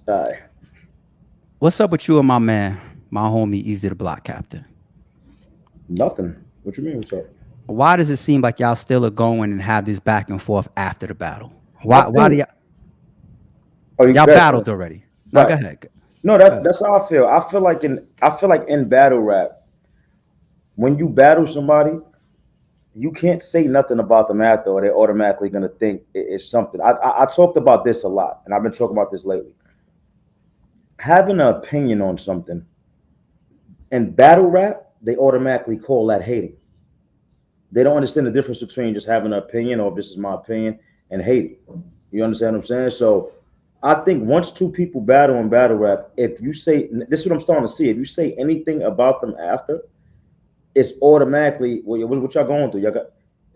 All right. What's up with you and my man, my homie, Easy the Block Captain? Nothing. What you mean? What's up? Why does it seem like y'all still are going and have this back and forth after the battle? I Why do think. Oh, you y'all got battled already? Now go right. ahead. No, Go ahead. that's how I feel. I feel like in battle rap, when you battle somebody, you can't say nothing about them after, or they're automatically gonna think it's something. I talked about this a lot, and I've been talking about this lately. Having an opinion on something in battle rap, they automatically call that hating. They don't understand the difference between just having an opinion, or this is my opinion, and hating. You understand what I'm saying? So I think once two people battle in battle rap, if you say this is what I'm starting to see, if you say anything about them after, it's automatically what y'all going through. Y'all got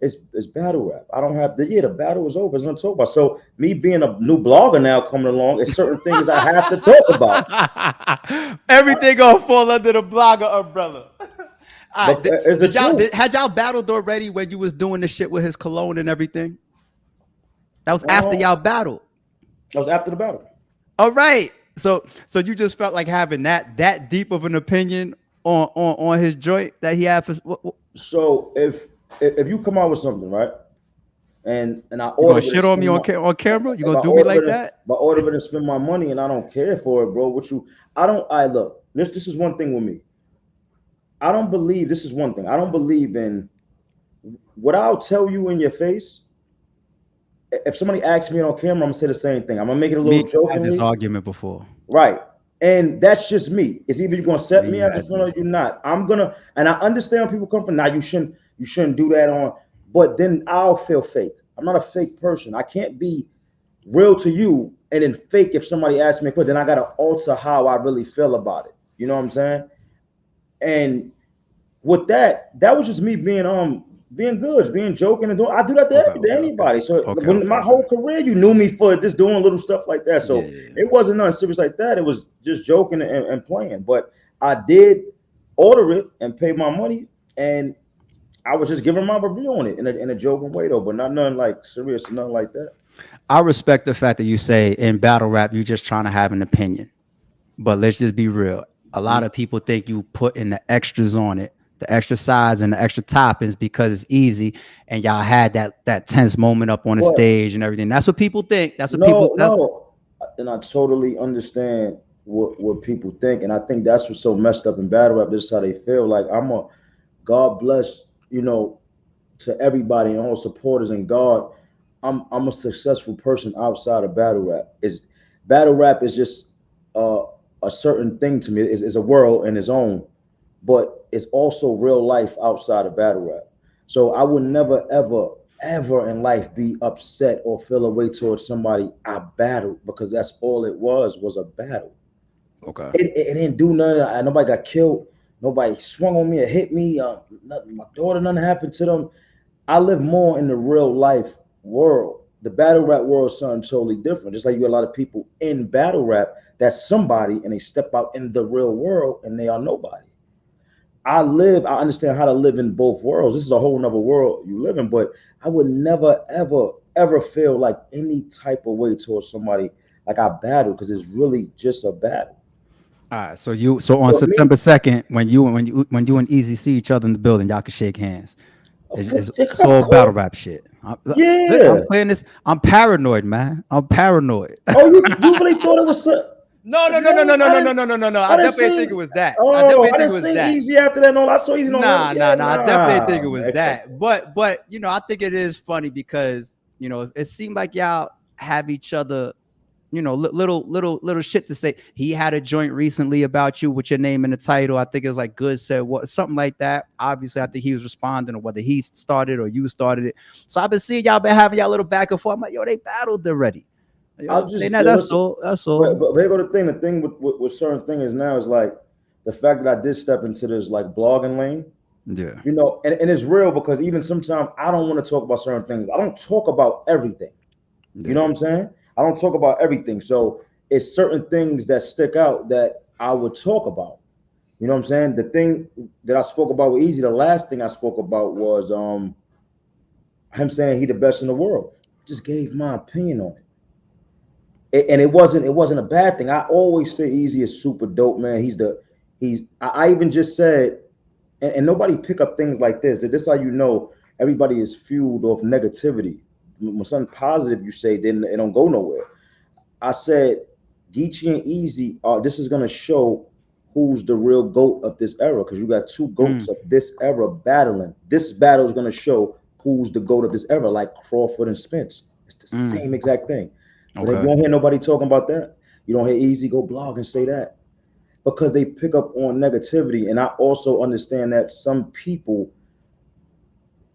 it's battle rap. I don't have the battle is over. It's nothing to talk about. So me being a new blogger now coming along, it's certain things I have to talk about. Everything gonna fall under the blogger umbrella. All right, But it's the did y'all truth. had y'all battled already when you was doing the shit with his cologne and everything? That was after Um, y'all battled. that was after the battle. All right. So you just felt like having that deep of an opinion on his joint that he had for So if you come out with something, right, and I you gonna order it and shit on me spend on my on camera? You if gonna I do me order like it and that? if I order it and spend my money and I don't care for it, bro, what you I don't I look, this is one thing with me. I don't believe this is one thing. I don't believe in what I'll tell you in your face. If somebody asks me on camera, I'm gonna say the same thing. I'm gonna make it a Me little and you had this jokingly, argument before. right? And that's just me. It's either you're gonna Me set and me you as a had friend or this. you're not. I'm gonna, and I understand where people come from. Now you shouldn't do that on, but then I'll feel fake. I'm not a fake person. I can't be real to you and then fake if somebody asks me a question. Then I gotta alter how I really feel about it. You know what I'm saying? And with that, that was just me being good, being joking and doing. I do that Okay, to okay, okay. anybody. So Okay, when okay, my okay. whole career, you knew me for just doing little stuff like that. So Yeah. it wasn't nothing serious like that. It was just joking and playing. But I did order it and pay my money, and I was just giving my review on it in a joking way though, but not nothing like serious and nothing like that. I respect the fact that you say in battle rap you just trying to have an opinion. But let's just be real. A lot Mhm. of people think you put in the extras on it, the extra sides and the extra toppings because it's easy, and y'all had that tense moment up on the But stage and everything. That's what people think. That's what people. no, That's no, and I totally understand what people think, and I think that's what's so messed up in battle rap. This is how they feel. Like God bless, you know, to everybody and all supporters and God. I'm a successful person outside of battle rap. Is battle rap is just uh, a certain thing to me. It's a world in its own, but it's also real life outside of battle rap. So I would never, ever, ever in life be upset or feel a way towards somebody I battled because that's all it was a battle. okay. It didn't do nothing. Nobody got killed. Nobody swung on me or hit me. Nothing, my daughter, nothing happened to them. I live more in the real life world. The battle rap world is something totally different. Just like you got a lot of people in battle rap that's somebody and they step out in the real world and they are nobody. I understand how to live in both worlds. This is a whole nother world you live in, but I would never, ever, ever feel like any type of way towards somebody like I battle because it's really just a battle. All right. So on So me, September 2nd, when you and Easy see each other in the building, y'all can shake hands. It's of all battle course, rap shit. I'm yeah. playing this. I'm paranoid, man. I'm paranoid. Oh, you really thought it was so, No, no, no, no, no, no? no, no, no, no, no, no, no. I I didn't definitely think see. it was that. I Oh, definitely I think didn't it was see that. Easy after that. No, I saw Easy. No, Nah, nah, yeah, nah. I definitely think nah, it was man. that. But I think it is funny because it seemed like y'all have each other. Little shit to say. He had a joint recently about you with your name in the title. I think it was like Good said what something like that. Obviously, I think he was responding or whether he started or you started it. So I've been seeing y'all been having y'all little back and forth. I'm like, yo, they battled already. You know what I I'm saying? just That, yo that's listen. all. That's But, all. but here go the thing. The thing with certain things now is like the fact that I did step into this like blogging lane. Yeah. And it's real because even sometimes I don't want to talk about certain things. I don't talk about everything. You know what Yeah. I'm saying? I don't talk about everything. So it's certain things that stick out that I would talk about. You know what I'm saying? The thing that I spoke about with Easy, the last thing I spoke about was him saying he the best in the world. Just gave my opinion on it. And it wasn't a bad thing. I always say Eazy is super dope, man. I even just said, and nobody pick up things like this. That this how you know everybody is fueled off negativity. When something positive you say, then it don't go nowhere. I said Geechee and Eazy this is gonna show who's the real GOAT of this era, because you got two GOATs of this era battling. This battle is gonna show who's the GOAT of this era, like Crawford and Spence. It's the same exact thing. But you don't hear nobody talking about that. You don't hear Eazy go blog and say that, because they pick up on negativity. And I also understand that some people,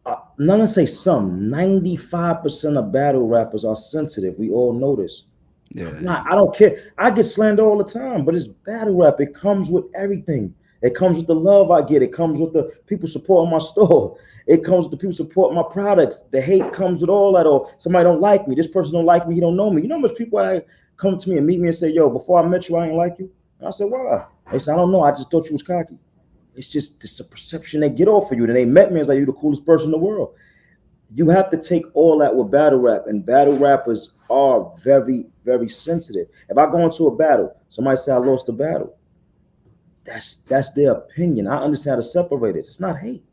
not gonna say some, 95% of battle rappers are sensitive. We all know this. Yeah, I don't care. I get slandered all the time, but it's battle rap. It comes with everything. It comes with the love I get. It comes with the people supporting my store. It comes with the people supporting my products. The hate comes with all that. Or somebody don't like me. This person don't like me. He don't know me. You know how much people come to me and meet me and say, yo, before I met you, I ain't like you? And I said, why? They said, I don't know. I just thought you was cocky. It's just a perception they get off of you. Then they met me and it's like, you the coolest person in the world. You have to take all that with battle rap, and battle rappers are very, very sensitive. If I go into a battle, somebody say I lost the battle, that's their opinion. I understand how to separate it. It's not hate.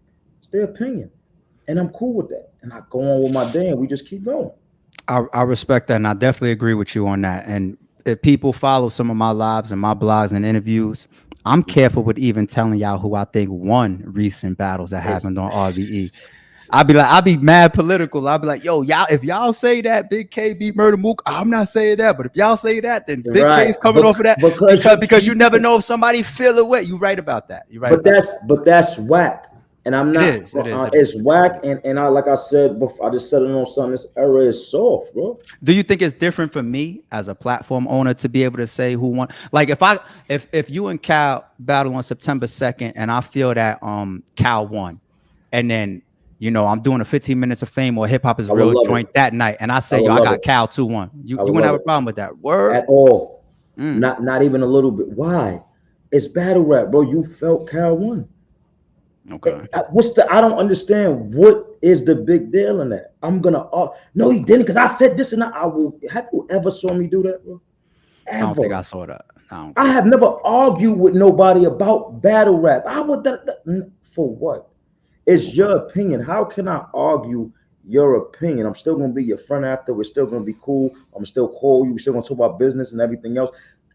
It's their opinion. And I'm cool with that. And I go on with my day and we just keep going. I respect that, and I definitely agree with you on that. And if people follow some of my lives and my blogs and interviews, I'm careful with even telling y'all who I think won recent battles that happened on RBE. I'll be mad political. I'll be like, yo, y'all, if y'all say that Big K beat Murder Mook, I'm not saying that. But if y'all say that, then Big K's coming off of that because you never know if somebody feel it wet. You right about that. You right. But that's whack. And I'm not. It's whack. And I, like I said before, I just said it on something. This era is soft, bro. Do you think it's different for me as a platform owner to be able to say who won? Like if you and Cal battle on September 2nd, and I feel that Cal won, and then I'm doing a 15 minutes of fame or hip hop is real joint that night, and I say, yo, I got Cal 2-1. You wouldn't have a problem with that? Word? At all. Not even a little bit. Why? It's battle rap, bro. You felt Cal won. Okay. I don't understand what is the big deal in that. I'm gonna no, he didn't, because I said this and I will. Have you ever saw me do that, bro? Ever. I don't think I saw that. I have never argued with nobody about battle rap. I would for what? It's your opinion. How can I argue your opinion? I'm still gonna be your friend after. We're still gonna be cool. I'm still call you. We're still gonna talk about business and everything else.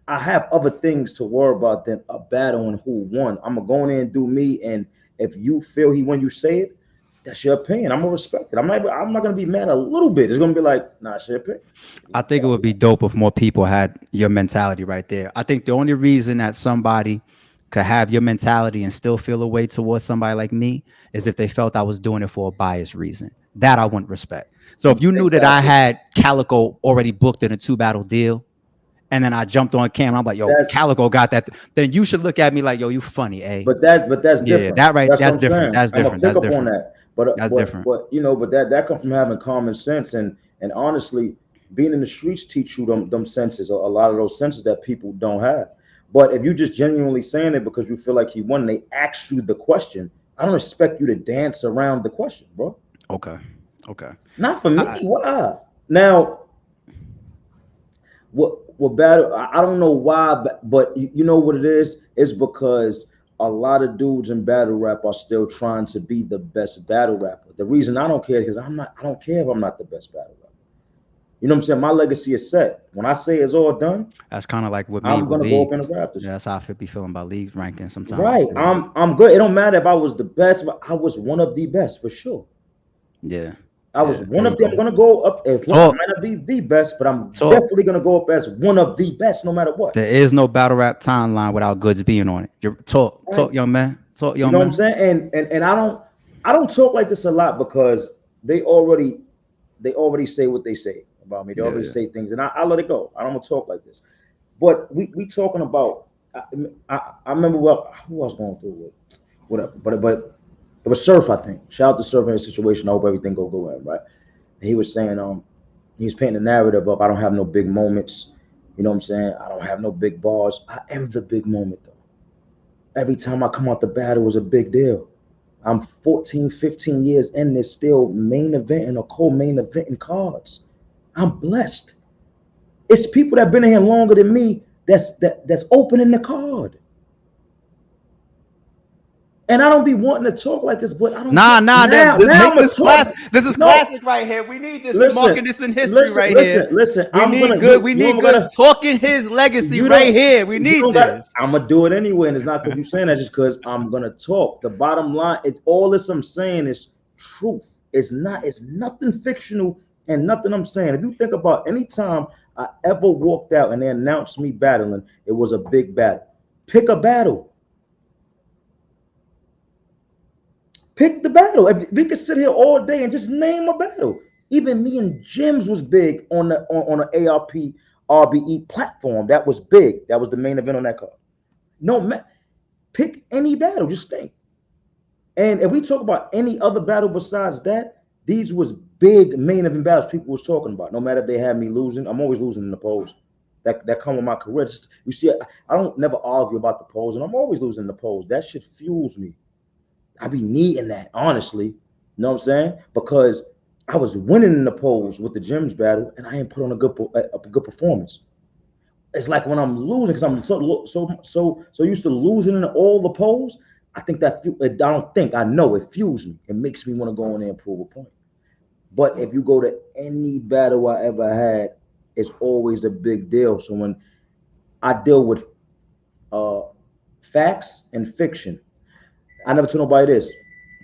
I have other things to worry about than a battle and who won. I'm gonna go in there and do me. And if you feel he won, you say it. That's your opinion. I'm gonna respect it. I'm not gonna be mad a little bit. It's gonna be like, nah, it's your opinion. I think it would be dope if more people had your mentality right there. I think the only reason that somebody could have your mentality and still feel a way towards somebody like me is if they felt I was doing it for a biased reason. That I wouldn't respect. So if you knew that I had Calico already booked in a 2-battle deal, and then I jumped on Cam, I'm like, yo, Calico got that, then you should look at me like, yo, you funny, eh? But that's different. Yeah, that's different. That's different. That's different. That's different. But that comes from having common sense, and honestly, being in the streets teach you them senses, a lot of those senses that people don't have. But if you just genuinely saying it because you feel like he won, they asked you the question, I don't expect you to dance around the question, bro. Okay. Not for me. Why? Now, what battle? I don't know why, but you know what it is? It's because a lot of dudes in battle rap are still trying to be the best battle rapper. The reason I don't care is because I don't care if I'm not the best battle rapper. You know what I'm saying? My legacy is set. When I say it's all done, that's kind of like with me. I'm gonna go up in the Raptors. Yeah, that's how I be feeling about league ranking sometimes. Right. I'm good. It don't matter if I was the best, but I was one of the best for sure. Yeah. I was one of them. I'm gonna go up as one. I might not be the best, but I'm definitely gonna go up as one of the best, no matter what. There is no battle rap timeline without Goodz being on it. You're talk, young man. Talk, young man. You know what I'm saying? And I don't talk like this a lot because they already say what they say about me. They already say things, and I let it go. I don't want to talk like this. But we talking about. I remember who I was going through with, whatever. But it was Surf, I think. Shout out to Surf in his situation. I hope everything go well, right? And he was saying, he was painting the narrative of I don't have no big moments. You know what I'm saying? I don't have no big bars. I am the big moment though. Every time I come out the battle was a big deal. I'm 14, 15 years in this still main event and a co-main event in cards. I'm blessed. It's people that been in here longer than me that's opening the card. And I don't be wanting to talk like this, but I don't. Nah. This I'm this talk. classic. This is classic right here. We need this. We're marking this in history right here. Listen. We need Goodz talking his legacy right here. We need this. I'm gonna do it anyway, and it's not because you're saying that, just because I'm gonna talk. The bottom line is all this I'm saying is truth. It's nothing fictional and nothing I'm saying. If you think about any time I ever walked out and they announced me battling, it was a big battle. Pick a battle. Pick the battle. If we could sit here all day and just name a battle. Even me and Jims was big on an ARP RBE platform. That was big. That was the main event on that card. No, man, pick any battle. Just think. And if we talk about any other battle besides that, these was big main event battles people was talking about. No matter if they had me losing, I'm always losing in the polls. That come with my career. Just, you see, I don't never argue about the polls, and I'm always losing in the polls. That shit fuels me. I be needing that, honestly. You know what I'm saying? Because I was winning in the polls with the gyms battle, and I ain't put on a good performance. It's like when I'm losing, because I'm so used to losing in all the polls. I think I know it fuels me. It makes me want to go in there and prove a point. But if you go to any battle I ever had, it's always a big deal. So when I deal with facts and fiction, I never told nobody this.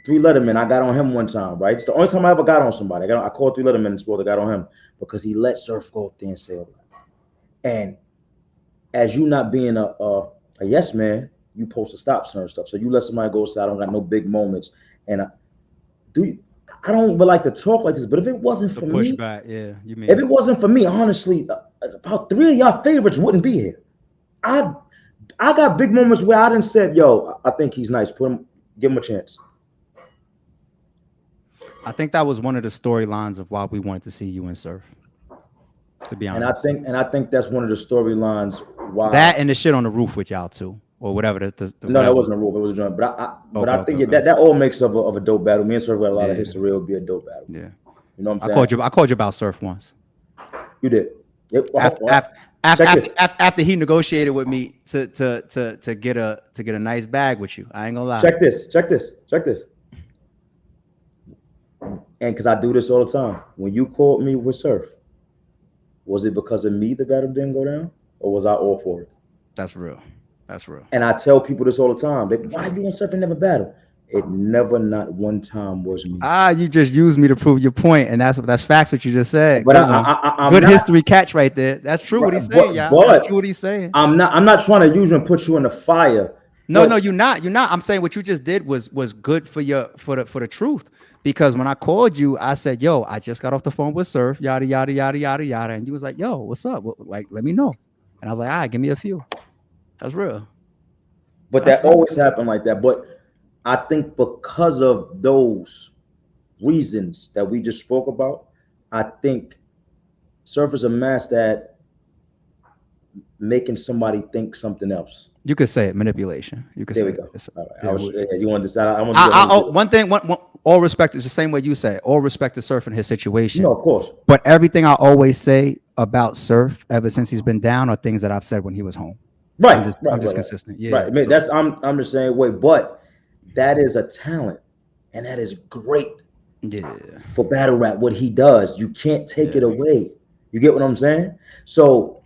3 Letterman, I got on him one time, right? It's the only time I ever got on somebody. I called 3 Letterman and sport. I got on him because he let Surf go up there and say all that. And as you not being a yes man, you supposed to stop certain stuff. So you let somebody go aside. I don't got no big moments. And I don't like to talk like this, but if it wasn't for me, pushback, yeah, you mean if it wasn't for me, honestly, about 3 of y'all favorites wouldn't be here. I got big moments where I didn't say, yo, I think he's nice. Give him a chance. I think that was one of the storylines of why we wanted to see you in Surf. To be honest, and I think that's one of the storylines why that and the shit on the roof with y'all too, or whatever. No, that wasn't a roof. It was a joint. But I think that all makes of a dope battle. Me and Surf got a lot of history. It would be a dope battle. Yeah, you know what I'm saying. I called you about Surf once. You did. After he negotiated with me to get a nice bag with you. I ain't gonna lie. Check this. And because I do this all the time. When you called me with Surf, was it because of me the battle didn't go down, or was I all for it? That's real. And I tell people this all the time. Why you and Surf never battle? It never, not one time, was me. You just used me to prove your point, and that's facts what you just said. But I'm good history catch right there. That's true what he's saying, y'all. That's true what he's saying. I'm not trying to use you and put you in the fire. No, you're not. I'm saying what you just did was good for the truth. Because when I called you, I said, yo, I just got off the phone with Surf, yada, yada, yada, yada, yada. And you was like, yo, what's up? Like, let me know. And I was like, all right, give me a few. That's real. But that always happened like that. But I think because of those reasons that we just spoke about, I think Surf is a master at making somebody think something else. You could say it, manipulation. You could there say we go. It. All right. You want to decide? One thing, all respect is the same way you say. All respect to Surf in his situation. No, of course. But everything I always say about Surf ever since he's been down are things that I've said when he was home. Right. I'm just consistent. Yeah. Right. I mean, I'm the same way. But that is a talent, and that is great. Yeah. For battle rap, what he does, you can't take it away. You get what I'm saying? So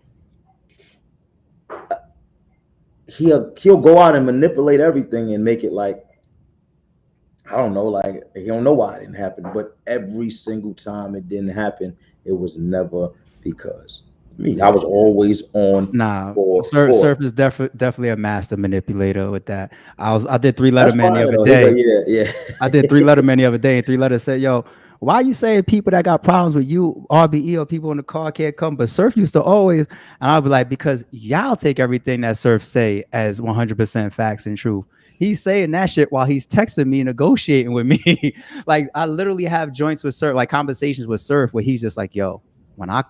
he'll go out and manipulate everything and make it like, I don't know, like he don't know why it didn't happen, but every single time it didn't happen, it was never because me. I was always on. Surf is definitely a master manipulator with that. I did 3 Letterman the other day. Yeah. I did 3 Letterman the other day, and 3 Letter said, yo, why are you saying people that got problems with you, RBE, or people in the car can't come? But Surf used to always, and I'll be like, because y'all take everything that Surf say as 100% facts and truth. He's saying that shit while he's texting me, negotiating with me. Like, I literally have joints with Surf, like conversations with Surf, where he's just like, yo, when I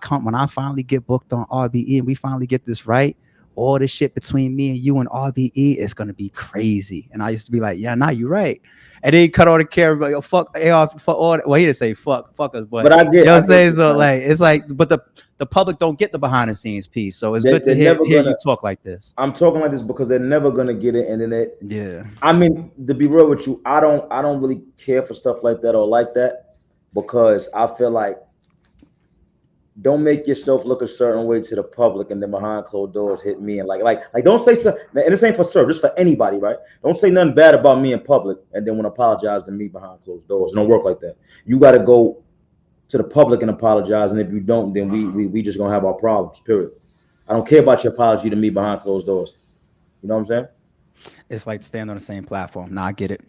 finally get booked on RBE and we finally get this right, all the shit between me and you and RBE is gonna be crazy. And I used to be like, yeah, nah, you're right. and then he cut all the camera like, oh, fuck AR, fuck all that. Well, he didn't say fuck us, but I you get. know what I I'm saying. get So like, it's like, but the public don't get the behind the scenes piece. So it's good to they're hear never you gonna. talk like this. I'm talking like this because they're never gonna get it, and then it. Yeah. I mean, to be real with you, I don't really care for stuff like that or like that because I feel like don't make yourself look a certain way to the public and then behind closed doors hit me and like don't say so. And this ain't for sir, just for anybody, right? Don't say nothing bad about me in public and then want to apologize to me behind closed doors. It don't work like that. You got to go to the public and apologize, and if you don't, then we just gonna have our problems. Period. I don't care about your apology to me behind closed doors. You know what I'm saying? It's like stand on the same platform. Nah, I get it.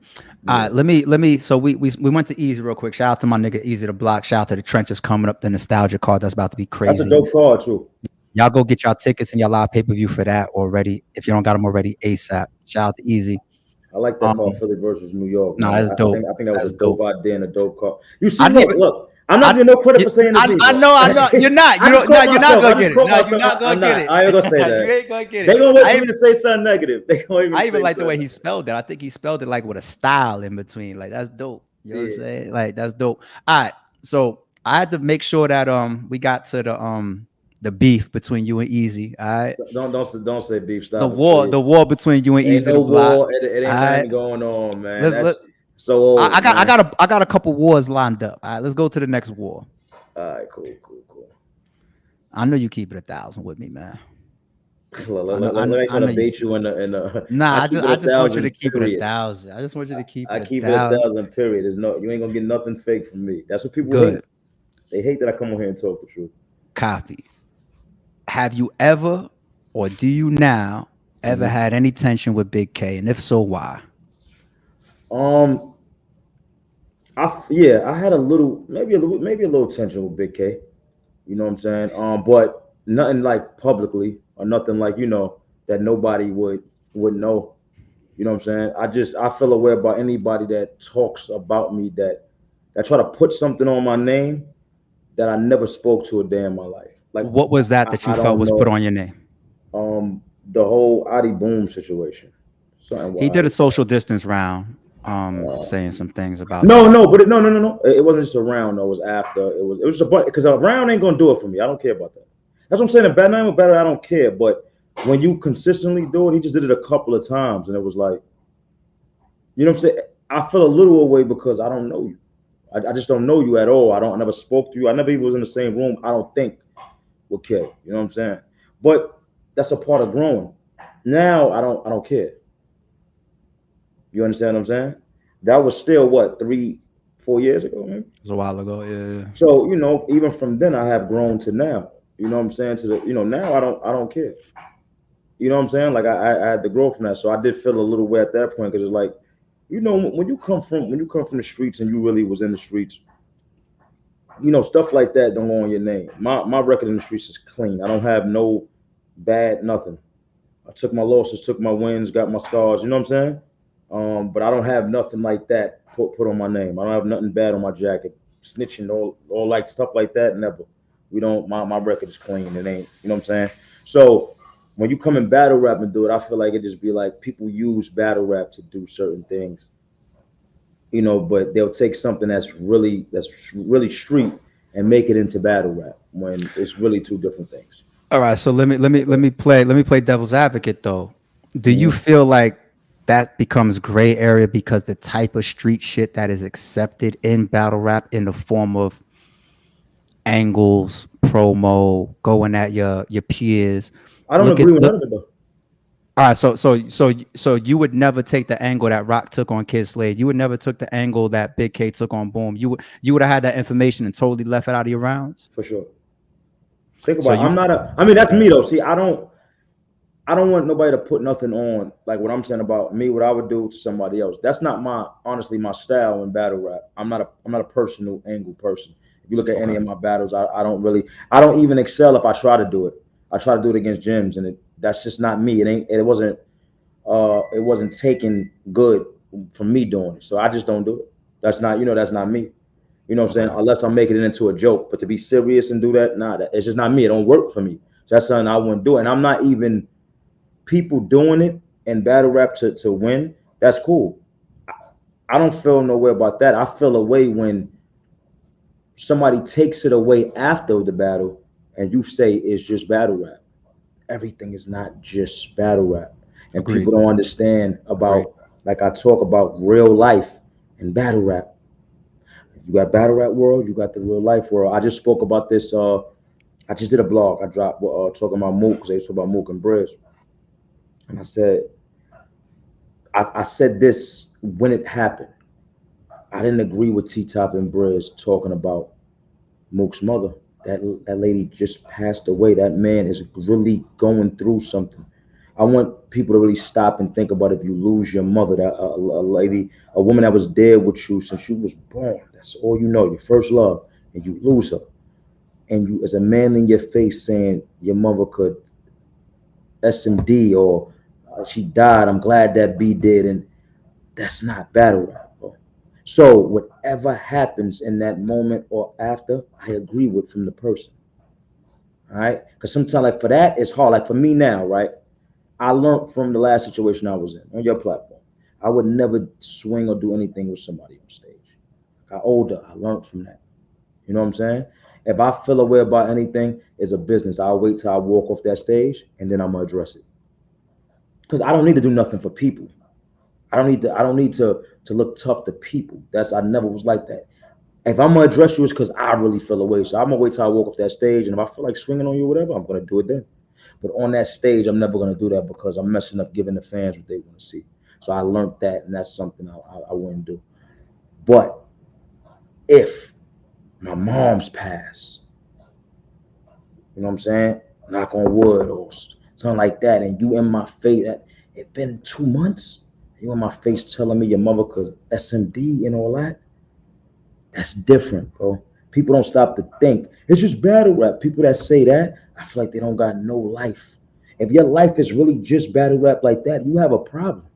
Yeah. All right, let me. So we went to Eazy real quick. Shout out to my nigga Eazy the Block. Shout out to the Trenches coming up. The nostalgia card that's about to be crazy. That's a dope card too. Y'all go get y'all tickets and y'all live pay-per-view for that already. If you don't got them already, ASAP. Shout out to Eazy. I like that card, Philly versus New York. No, it's dope. I think that was a dope idea and a dope card. You see, look. I'm not giving no credit for saying this. I know. You're not. You're not gonna get it. No, you're not gonna get it. I ain't gonna say that. You ain't gonna get it. They gonna wait for me to say something negative. I even like the way he spelled it. I think he spelled it like with a style in between. Like that's dope. You know what I'm saying? Like that's dope. All right. So I had to make sure that we got to the beef between you and Eazy. All right. Don't say beef. Stop the war between you and Eazy. No war. It ain't nothing going on, man. So I got a couple wars lined up. All right, let's go to the next war. All right, cool. I know you keep it 1,000 with me, man. I'm trying to bait you in the. Nah, I just want you to keep it 1,000. I just want you to keep it. I keep it 1,000. Period. You ain't gonna get nothing fake from me. That's what people hate. They hate that I come on here and talk the truth. Copy. Have you ever, or do you now, ever had any tension with Big K, and if so, why? I had maybe a little tension with Big K. You know what I'm saying? But nothing like publicly or nothing like, that nobody would know. You know what I'm saying? I feel aware about anybody that talks about me that try to put something on my name that I never spoke to a day in my life. Like, what was that you felt was put on your name? The whole Adi Boom situation. He did a social distance round. Saying some things about no, but no. It wasn't just a round. Though. It was after. It was just a bunch because a round ain't gonna do it for me. I don't care about that. That's what I'm saying. A bad name or better, I don't care. But when you consistently do it, he just did it a couple of times, and it was like, you know what I'm saying. I feel a little away because I don't know you. I just don't know you at all. I never spoke to you. I never even was in the same room. I don't think with K. You know what I'm saying. But that's a part of growing. Now I don't care. You understand what I'm saying? That was still what 3-4 years ago, man. It was a while ago, yeah. So even from then, I have grown to now. You know what I'm saying? Now I don't care. You know what I'm saying? Like I had to grow from that. So I did feel a little way at that point because it's like, when you come from the streets and you really was in the streets, stuff like that don't go on your name. My record in the streets is clean. I don't have no bad nothing. I took my losses, took my wins, got my scars. You know what I'm saying? But I don't have nothing like that put on my name. I don't have nothing bad on my jacket. Snitching, all like stuff like that, never. We don't. My record is clean. It ain't. You know what I'm saying? So when you come in battle rap and do it, I feel like it just be like people use battle rap to do certain things. But they'll take something that's really street and make it into battle rap when it's really two different things. All right. So let me play devil's advocate though. Do you feel like that becomes gray area because the type of street shit that is accepted in battle rap in the form of angles, promo, going at your peers? I don't agree with none of it though. All right, so you would never take the angle that Rock took on Kid Slade. You would never took the angle that Big K took on Boom. You would have had that information and totally left it out of your rounds. For sure. Think about it. I mean, that's me though. See, I don't want nobody to put nothing on like what I'm saying about me, what I would do to somebody else. That's not honestly my style in battle rap. I'm not a personal angle person. If you look at any of my battles, I don't even excel if I try to do it. I try to do it against gyms, and that's just not me. It wasn't taken good from me doing it. So I just don't do it. That's not me. You know what I'm saying? Unless I'm making it into a joke. But to be serious and do that, nah, it's just not me. It don't work for me. So that's something I wouldn't do. And I'm not even people doing it in battle rap to win. That's cool. I don't feel no way about that. I feel a way when somebody takes it away after the battle and you say it's just battle rap. Everything is not just battle rap. And Agreed. people don't understand Agreed. about, like I talk about real life and battle rap. You got battle rap world, you got the real life world. I just spoke about this. I just did a blog. I dropped talking about Mook because they talk about Mook and Briz. And I said, I said this when it happened. I didn't agree with T Top and Briz talking about Mook's mother. That lady just passed away. That man is really going through something. I want people to really stop and think about if you lose your mother, that a lady, a woman that was there with you since you was born. That's all you know, your first love, and you lose her, and you, as a man in your face, saying your mother could SMD or she died. I'm glad that B did, and that's not battle rap, bro. So whatever happens in that moment or after, I agree with from the person. All right, because sometimes like for that it's hard. Like for me now, right? I learned from the last situation I was in on your platform. I would never swing or do anything with somebody on stage. I got older. I learned from that. You know what I'm saying? If I feel away about anything, it's a business. I'll wait till I walk off that stage and then I'm gonna address it. Because I don't need to do nothing for people. I don't need to look tough to people. I never was like that. If I'm gonna address you, it's because I really feel away. So I'm gonna wait till I walk off that stage, and if I feel like swinging on you or whatever, I'm gonna do it then. But on that stage, I'm never gonna do that because I'm messing up giving the fans what they want to see. So I learned that, and that's something I wouldn't do. But if my mom's passed, you know what I'm saying? Knock on wood or something like that, and you in my face. It been 2 months. You in my face telling me your mother could SMD and all that. That's different, bro. People don't stop to think. It's just battle rap. People that say that, I feel like they don't got no life. If your life is really just battle rap like that, you have a problem.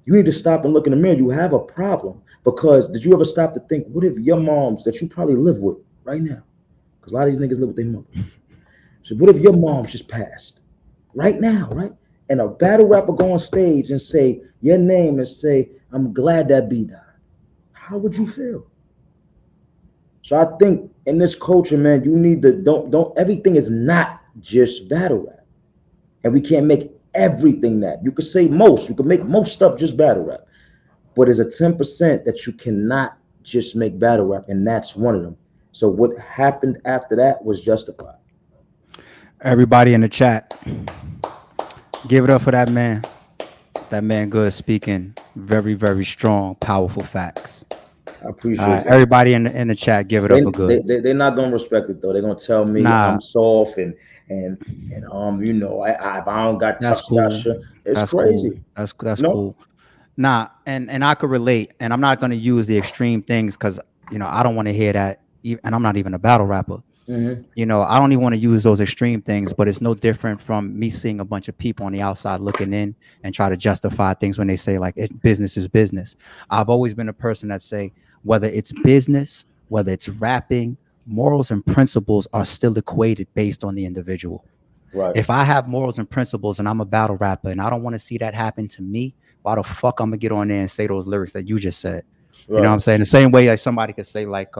You need to stop and look in the mirror. You have a problem. Because did you ever stop to think, what if your moms that you probably live with right now? Because a lot of these niggas live with their mother. So what if your mom's just passed right now, right? And a battle rapper go on stage and say your name and say, I'm glad that B died. How would you feel? So I think in this culture, man, you need to don't everything is not just battle rap. And we can't make everything that. You could say most, you could make most stuff just battle rap. But there's a 10% that you cannot just make battle rap, and that's one of them. So what happened after that was justified. Everybody in the chat, give it up for that man. That man Goodz speaking very, very strong, powerful facts. I appreciate that. Everybody in the chat, give it up for Goodz. They're not gonna respect it though. They're gonna tell me I'm soft and you know, I don't got that's tough cool. stuff. It's that's crazy. Cool. That's cool. Nah, and I could relate, and I'm not gonna use the extreme things because you know I don't want to hear that, and I'm not even a battle rapper. Mm-hmm. You know, I don't even want to use those extreme things, but it's no different from me seeing a bunch of people on the outside looking in and try to justify things when they say like business is business. I've always been a person that say whether it's business, whether it's rapping, morals and principles are still equated based on the individual. Right. If I have morals and principles and I'm a battle rapper and I don't want to see that happen to me, why the fuck I'm gonna get on there and say those lyrics that you just said? Right. You know what I'm saying? The same way like somebody could say like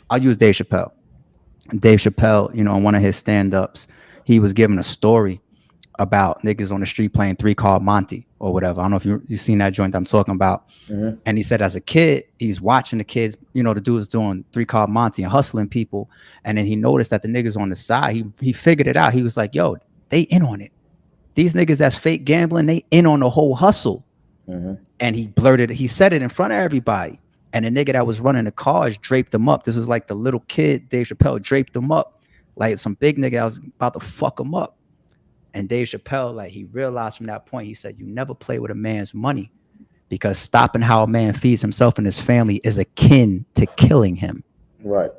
I'll use Dave Chappelle. Dave Chappelle, you know, on one of his stand-ups, he was giving a story about niggas on the street playing 3 Card Monte or whatever. I don't know if you've seen that joint I'm talking about. Mm-hmm. And he said as a kid, he's watching the kids, you know, the dudes doing 3 Card Monte and hustling people. And then he noticed that the niggas on the side, he figured it out. He was like, yo, they in on it. These niggas that's fake gambling, they in on the whole hustle. Mm-hmm. And he said it in front of everybody. And the nigga that was running the cars draped them up. This was like the little kid, Dave Chappelle, draped them up. Like some big nigga that was about to fuck him up. And Dave Chappelle, like he realized from that point, he said, you never play with a man's money because stopping how a man feeds himself and his family is akin to killing him. Right.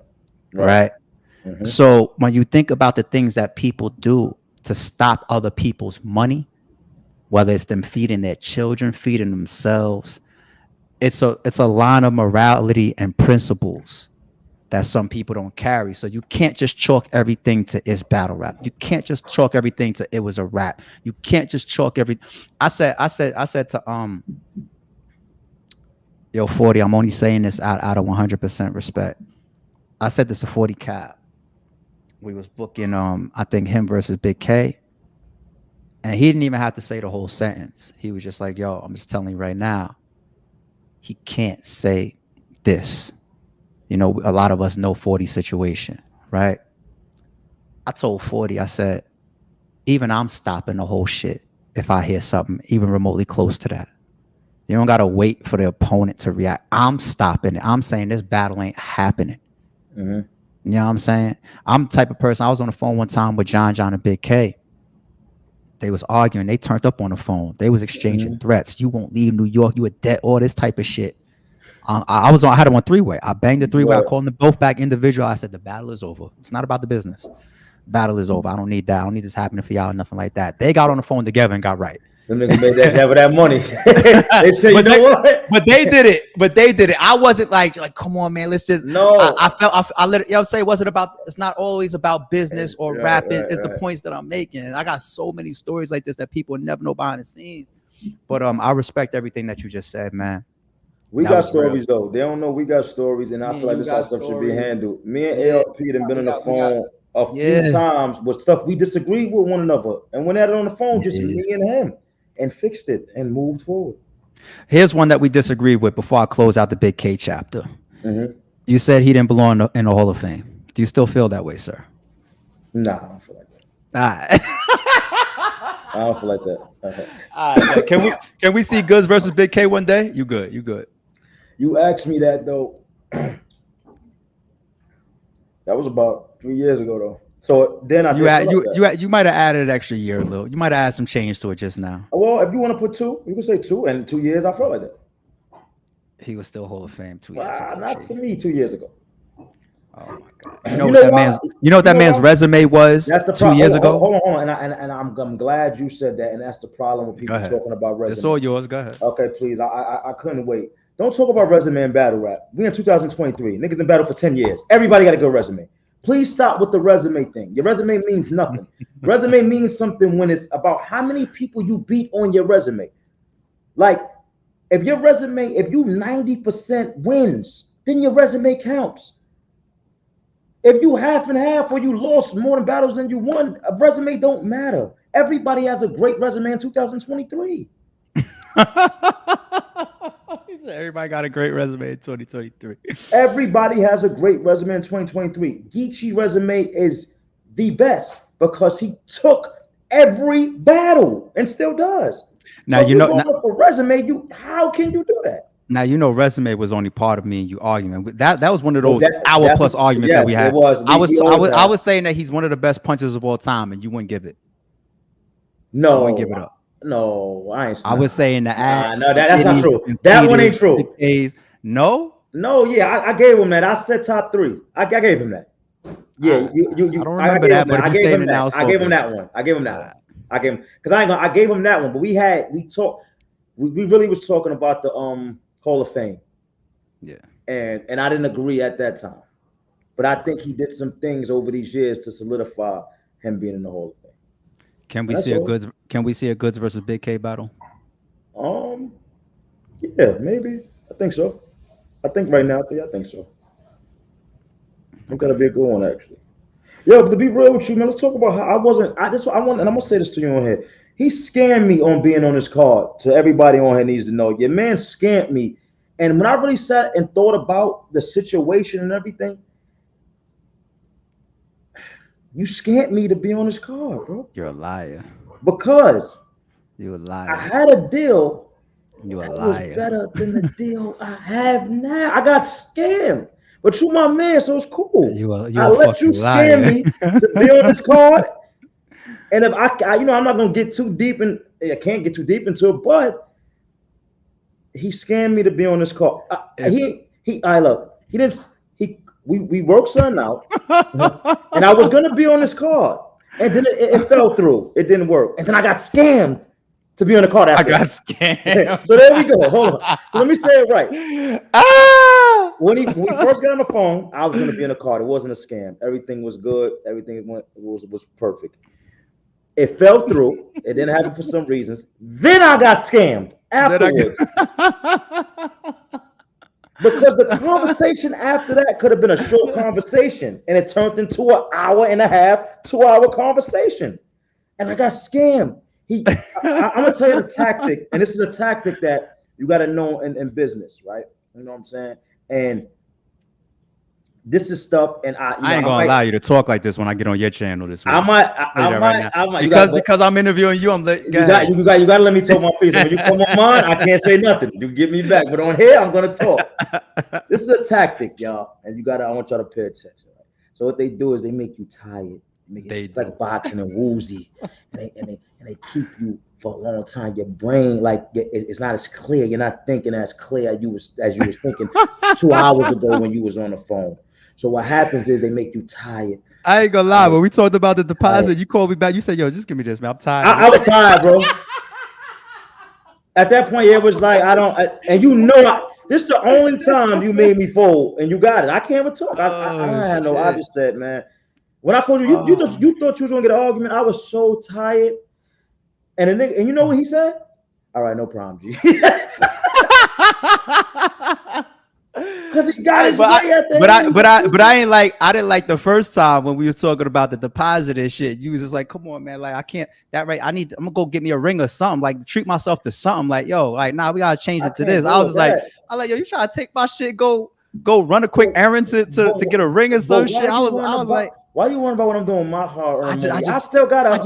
Mm-hmm. So when you think about the things that people do to stop other people's money, whether it's them feeding their children, feeding themselves, it's a line of morality and principles that some people don't carry. So you can't just chalk everything to it's battle rap. You can't just chalk everything to it was a rap. You can't just chalk I said to Yo, 40, I'm only saying this out of 100% respect. I said this to 40 Cap. We was booking, I think him versus Big K. And he didn't even have to say the whole sentence. He was just like, yo, I'm just telling you right now, he can't say this. You know, a lot of us know 40's situation, right? I told 40, I said, even I'm stopping the whole shit if I hear something even remotely close to that. You don't got to wait for the opponent to react. I'm stopping it. I'm saying this battle ain't happening. Mm-hmm. You know what I'm saying? I'm the type of person. I was on the phone one time with John and Big K. They was arguing. They turned up on the phone. They was exchanging threats. You won't leave New York. You a debt. All this type of shit. I had it on three-way. I banged the three-way. I called them both back individual. I said, the battle is over. It's not about the business. Battle is over. I don't need that. I don't need this happening for y'all or nothing like that. They got on the phone together and got right. Them niggas made that have that money. They said, you know what? But they did it. I wasn't like, come on, man. Let's just. No. I let it. You know what I'm saying? It's not always about business or rapping. It's the points that I'm making. I got so many stories like this that people never know behind the scenes. But I respect everything that you just said, man. We got stories though. They don't know we got stories, and I feel like this how stuff should be handled. Me and ARP have been on the phone a few times with stuff we disagreed with one another, and when had it on the phone, just me and him, and fixed it and moved forward. Here's one that we disagreed with before I close out the Big K chapter. Mm-hmm. You said he didn't belong in the Hall of Fame. Do you still feel that way, sir? Nah, I don't feel like that. All right. I don't feel like that. All right, can we see Goodz versus Big K one day? You good. You asked me that though. That was about 3 years ago though. So then you might have added an extra year a little. You might have added some change to it just now. Well, if you want to put 2, you can say 2. And 2 years, I felt like that. He was still Hall of Fame 2 years ago. Not to me 2 years ago. Oh my God! You know what that man's resume was. That's the 2 years ago. Hold on. And I'm glad you said that. And that's the problem with people talking about resume. It's all yours. Go ahead. Okay, please. I couldn't wait. Don't talk about resume in battle rap. We in 2023. Niggas in battle for 10 years. Everybody got a good resume. Please stop with the resume thing. Your resume means nothing. Resume means something when it's about how many people you beat on your resume. Like, if you 90% wins, then your resume counts. If you half and half or you lost more battles than you won, a resume don't matter. Everybody has a great resume in 2023. Everybody got a great resume in 2023. Everybody has a great resume in 2023. Geechee's resume is the best because he took every battle and still does. Now so for resume, how can you do that? Now resume was only part of me and you argument. That was one of those hour plus arguments that we had. It was. I was saying that he's one of the best punchers of all time, and you wouldn't give it. No, I wouldn't give it up. No, I was saying that. No, that's not true. That one ain't true. No, yeah, I gave him that. I said top 3. I gave him that. Yeah, you. I don't remember that, but if you saying it now, I gave him that one. I gave him that one. I gave him because I gave him that one. But we talked. We really was talking about the Hall of Fame. Yeah. And I didn't agree at that time, but I think he did some things over these years to solidify him being in the Hall of Fame. Can we see a Goodz versus Big K battle? Yeah, maybe. I think so. I think right now, I think so. I think that'll be a good one, actually. Yo, but to be real with you, man, let's talk about how and I'm gonna say this to you on here. He scammed me on being on this card. To everybody on here needs to know. Your man scammed me. And when I really sat and thought about the situation and everything, you scammed me to be on this card, bro. You're a liar. Because you're a liar. I had a deal that was better than the deal I have now. I got scammed. But you my man, so it's cool. I let you scam me to be on this card. And if I'm not gonna get too deep I can't get too deep into it, but he scammed me to be on this card. We worked something out, and I was gonna be on this card, and then it fell through. It didn't work, and then I got scammed to be on the card after. I got scammed. So there we go. Hold on. Let me say it right. When we first got on the phone, I was gonna be in the card. It wasn't a scam. Everything was good. Everything was perfect. It fell through. It didn't happen for some reasons. Then I got scammed afterwards. Because the conversation after that could have been a short conversation, and it turned into an hour and a half, 2 hour conversation, and I got scammed. I'm gonna tell you the tactic, and this is a tactic that you got to know in business, right? You know what I'm saying? And this is stuff, and I ain't gonna allow you to talk like this when I get on your channel this week. I might. Because I'm interviewing you. I'm like, you got to let me talk my piece. When you come on mine, I can't say nothing. You get me back, but on here, I'm gonna talk. This is a tactic, y'all, and I want y'all to pay attention. Right? So what they do is they make you tired, it's like boxing and woozy, and they keep you for a long time. Your brain, like, it's not as clear. You're not thinking as clear as you was thinking 2 hours ago when you was on the phone. So what happens is they make you tired. I ain't gonna lie, when we talked about the deposit, you called me back. You said, "Yo, just give me this, man. I'm tired." I was tired, bro. At that point, it was like this is the only time you made me fold, and you got it. I can't even talk. I just said, man. When I called you, you thought you was gonna get an argument. I was so tired, and you know what he said? All right, no problem, G. Because he got his but I ain't like, I didn't like the first time when we was talking about the deposit and shit. You was just like, come on, man, like I can't that right. I'm gonna go get me a ring or something, like treat myself to something. Like, yo, like nah, we gotta change it to this. I was just like, yo, you trying to take my shit, go run a quick errand to get a ring or some shit. I was like, why you worrying about what I'm doing? My heart, I still gotta. I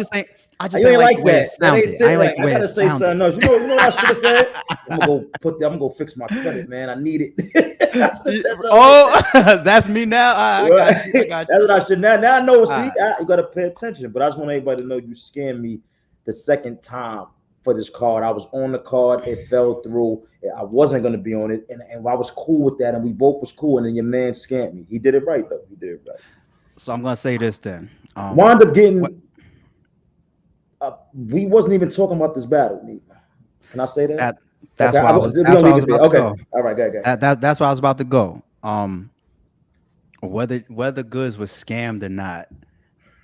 just ain't like that. I ain't like I gotta say something else. You know what I should have said? I'm gonna go fix my credit, man. I need it. That's me now. I got you. That's what I should now. Now I know. See, you gotta pay attention. But I just want everybody to know you scammed me the second time for this card. I was on the card. It fell through. I wasn't gonna be on it, and I was cool with that, and we both was cool. And then your man scammed me. He did it right though. He did it right. So I'm gonna say this then. Wound up getting. We wasn't even talking about this battle. Can I say that? That's why I was about to go. All right, go. That's why I was about to go. Whether Goodz was scammed or not,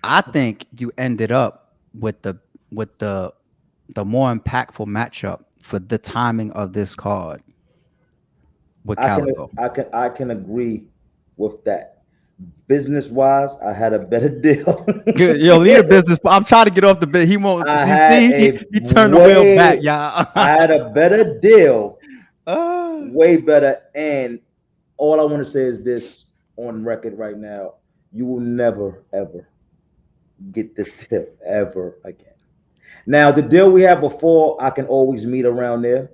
I think you ended up with the more impactful matchup for the timing of this card with Calico. I can agree with that. Business wise, I had a better deal. Good. Yo, lead a business. I'm trying to get off the bit. He won't. He turned the wheel back, y'all. I had a better deal, way better. And all I want to say is this on record right now: you will never ever get this deal ever again. Now, the deal we had before, I can always meet around there.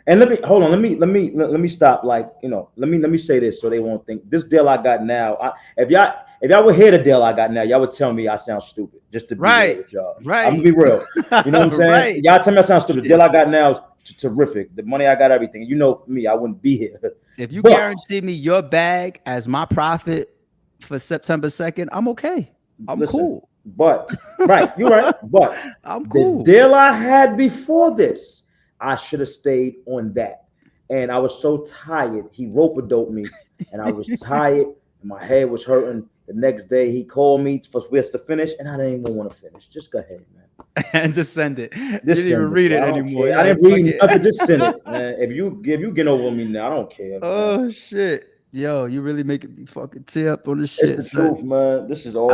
And let me stop. Like, let me say this so they won't think this deal I got now. If y'all would hear the deal I got now, y'all would tell me I sound stupid. Just to be real with y'all. Right. I'm gonna be real. You know what I'm saying? Right. Y'all tell me I sound stupid. The deal I got now is terrific. The money I got, everything. You know me, I wouldn't be here. If you guarantee me your bag as my profit for September 2nd, I'm okay. I'm cool. But right, you're right. But I'm cool. The deal I had before this, I should have stayed on that. And I was so tired. He rope-a-doped me, and I was tired. And my head was hurting. The next day, he called me for us to finish, and I didn't even want to finish. Just go ahead, man. And just send it. You didn't even read it anymore. I didn't read nothing. Just send it, man. If you get over me now, I don't care. Man. Oh, shit. Yo, you really making me fucking tear up on this shit. It's the truth, man. This is all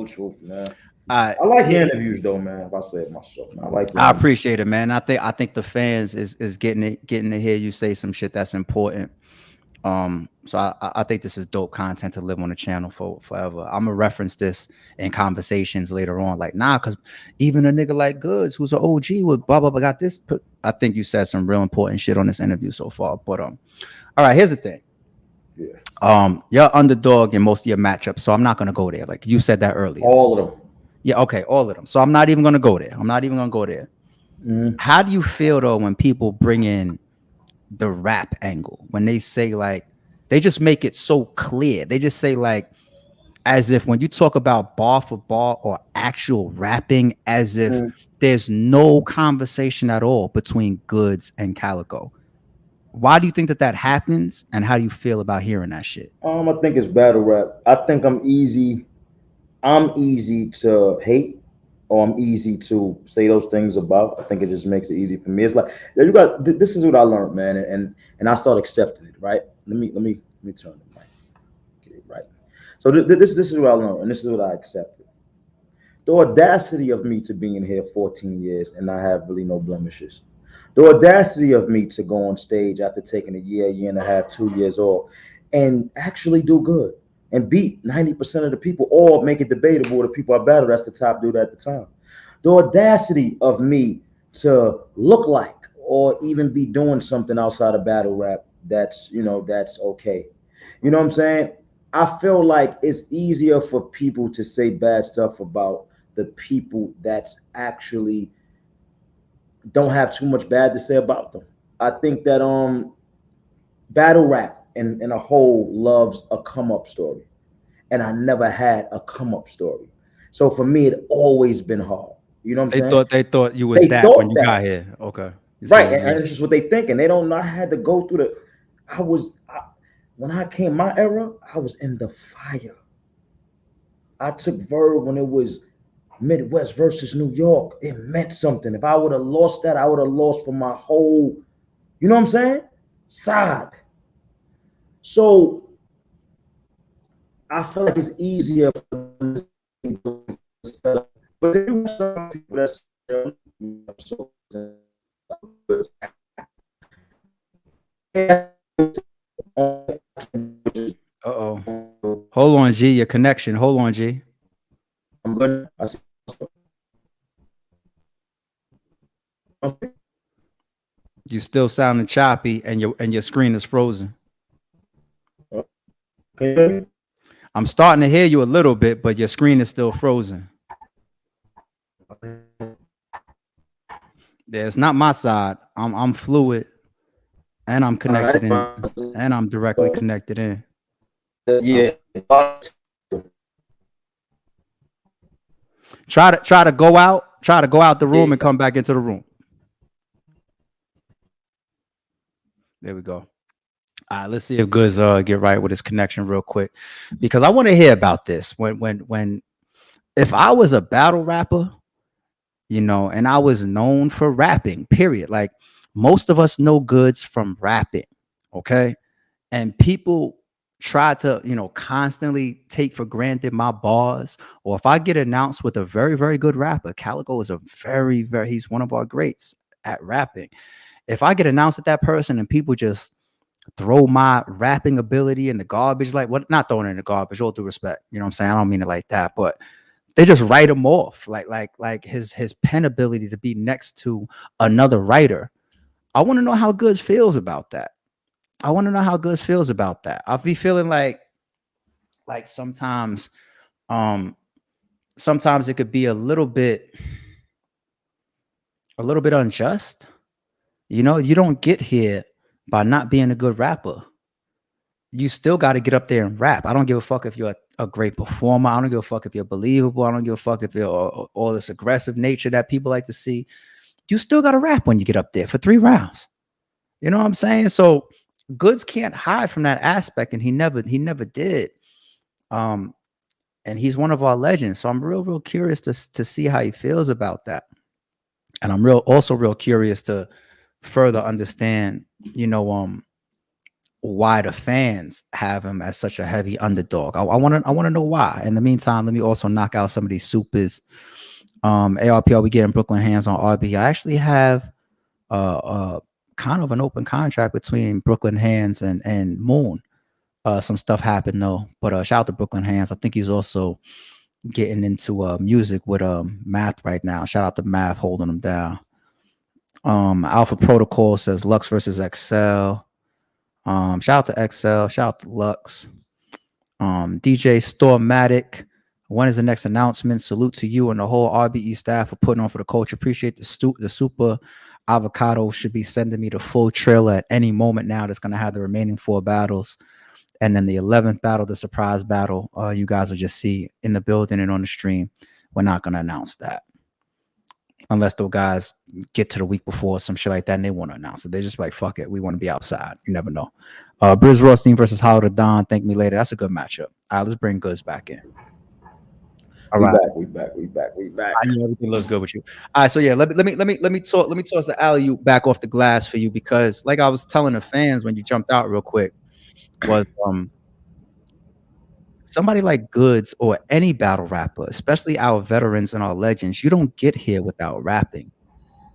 the truth, man. I like the interviews though, man. If I say it myself, man. I appreciate it, man. I think the fans is getting to hear you say some shit that's important. So I think this is dope content to live on the channel for forever. I'm gonna reference this in conversations later on. Like, nah, because even a nigga like Goodz, who's an OG with blah blah blah, got this. I think you said some real important shit on this interview so far. But all right, here's the thing. Yeah. You're underdog in most of your matchups, so I'm not gonna go there. Like you said that earlier. All of them. Yeah, okay, all of them. So I'm not even gonna go there. How do you feel though when people bring in the rap angle? When they say like, they just make it so clear. They just say like, as if when you talk about bar for bar or actual rapping, as if there's no conversation at all between Goodz and Calico. Why do you think that happens? And how do you feel about hearing that shit? I think it's battle rap. I think I'm easy to hate, or I'm easy to say those things about. I think it just makes it easy for me. It's like, this is what I learned, man, and I start accepting it, right? let me turn the mic. Get it right. So this is what I learned, and this is what I accepted. The audacity of me to be in here 14 years and I have really no blemishes. The audacity of me to go on stage after taking a year and a half, 2 years off, and actually do good and beat 90% of the people, or make it debatable the people I battled. That's the top dude at the time. The audacity of me to look like or even be doing something outside of battle rap that's okay. You know what I'm saying? I feel like it's easier for people to say bad stuff about the people that's actually don't have too much bad to say about them. I think that battle rap in a whole loves a come up story. And I never had a come up story. So for me, it always been hard. You know what I'm saying? They thought you was They that when thought you got that. here. Okay. You Right. said, yeah. And it's just what they think. And they don't know I had to go through when I came my era, I was in the fire. I took Verb when it was Midwest versus New York. It meant something. If I would have lost that, I would have lost for my whole, you know what I'm saying? Side. So I feel like it's easier for them to, but there are some people that's so Uh-oh. Hold on, G. Your connection. Hold on, G. I'm gonna. You still sounding choppy, and your screen is frozen. I'm starting to hear you a little bit, but your screen is still frozen. Yeah, it's not my side. I'm fluid, and I'm connected in, and I'm directly connected in. Yeah. Try to go out. Try to go out the room and come back into the room. There we go. All right, let's see if Goodz get right with his connection real quick, because I want to hear about this. When if I was a battle rapper, you know, and I was known for rapping, period. Like most of us know Goodz from rapping, okay? And people try to, you know, constantly take for granted my bars. Or if I get announced with a very, very good rapper, Calico is a he's one of our greats at rapping. If I get announced with that person and people just throw my rapping ability in the garbage, like what? Not throwing it in the garbage, all due respect. You know what I'm saying? I don't mean it like that, but they just write him off, like his pen ability to be next to another writer. I want to know how Goodz feels about that. I want to know how Goodz feels about that. I'll be feeling like sometimes it could be a little bit unjust. You know, you don't get here by not being a good rapper. You still got to get up there and rap. I don't give a fuck if you're a great performer. I don't give a fuck if you're believable. I don't give a fuck if you're all this aggressive nature that people like to see. You still got to rap when you get up there for 3 rounds. You know what I'm saying? So Goodz can't hide from that aspect, and he never did. And he's one of our legends. So I'm real curious to see how he feels about that. And I'm also real curious to further understand, you know, why the fans have him as such a heavy underdog. I want to know why. In the meantime, let me also knock out some of these supers. ARPL, we getting Brooklyn hands on RB. I actually have kind of an open contract between Brooklyn Hands and Moon. Some stuff happened though, but shout out to Brooklyn Hands. I think he's also getting into music with Math right now. Shout out to Math holding him down. Alpha Protocol says Lux versus XL. Shout out to XL. Shout out to Lux. DJ Stormatic. When is the next announcement? Salute to you and the whole RBE staff for putting on for the culture. Appreciate the super avocado. Should be sending me the full trailer at any moment now. That's going to have the remaining 4 battles. And then the 11th battle, the surprise battle, you guys will just see in the building and on the stream. We're not going to announce that. Unless those guys get to the week before, some shit like that, and they want to announce it. They're just like, fuck it. We want to be outside. You never know. Briz Rothstein versus Howard Don. Thank me later. That's a good matchup. All right, let's bring Goodz back in. All right. We back. I know everything looks good with you. All right, so yeah, let me toss the alley-oop back off the glass for you, because like I was telling the fans when you jumped out real quick, was somebody like Goodz or any battle rapper, especially our veterans and our legends. You don't get here without rapping.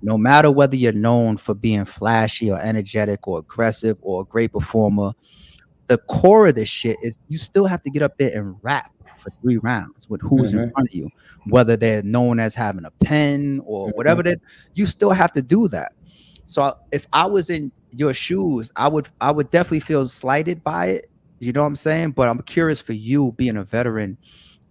No matter whether you're known for being flashy or energetic or aggressive or a great performer, the core of this shit is you still have to get up there and rap for 3 rounds with who's in Mm-hmm. front of you, whether they're known as having a pen or whatever. Mm-hmm. That you still have to do that. So if I was in your shoes, I would definitely feel slighted by it. You know what I'm saying? But I'm curious for you being a veteran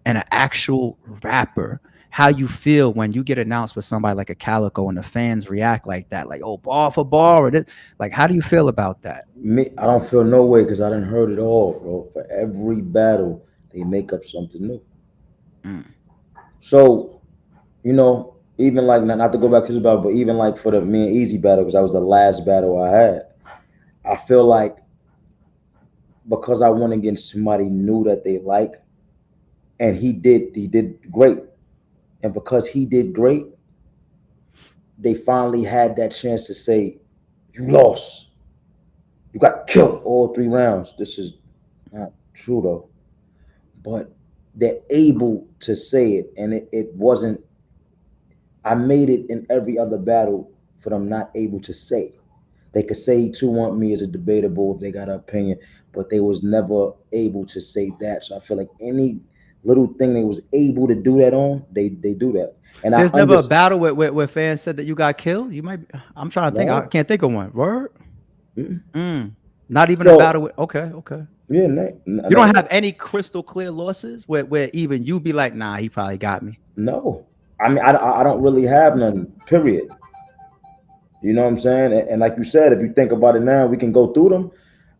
and an actual rapper, how you feel when you get announced with somebody like a Calico and the fans react like that, like, oh, bar for bar, or this. Like, how do you feel about that? Me, I don't feel no way because I done heard it all, bro. For every battle, they make up something new. Mm. So, even like not to go back to this battle, but even like for the me and Eazy battle, because that was the last battle I had. I feel like because I went against somebody new that they like, and he did great, and because he did great, they finally had that chance to say, "You lost. You got killed all 3 rounds." This is not true though, but they're able to say it, and it wasn't. I made it in every other battle for them not able to say. They could say 2 want me as a debatable if they got an opinion, but they was never able to say that. So I feel like any little thing they was able to do that on, they do that. And I There's never a understand. battle where fans said that you got killed. You might. I'm trying to think. I No. can't think of one. Word. Mm-mm. Mm. Not even a battle So with. Okay. Okay. yeah, You don't have any crystal clear losses where even you be like, nah, he probably got me. no. I mean, I don't really have none. Period. You know what I'm saying? And like you said, if you think about it now, we can go through them.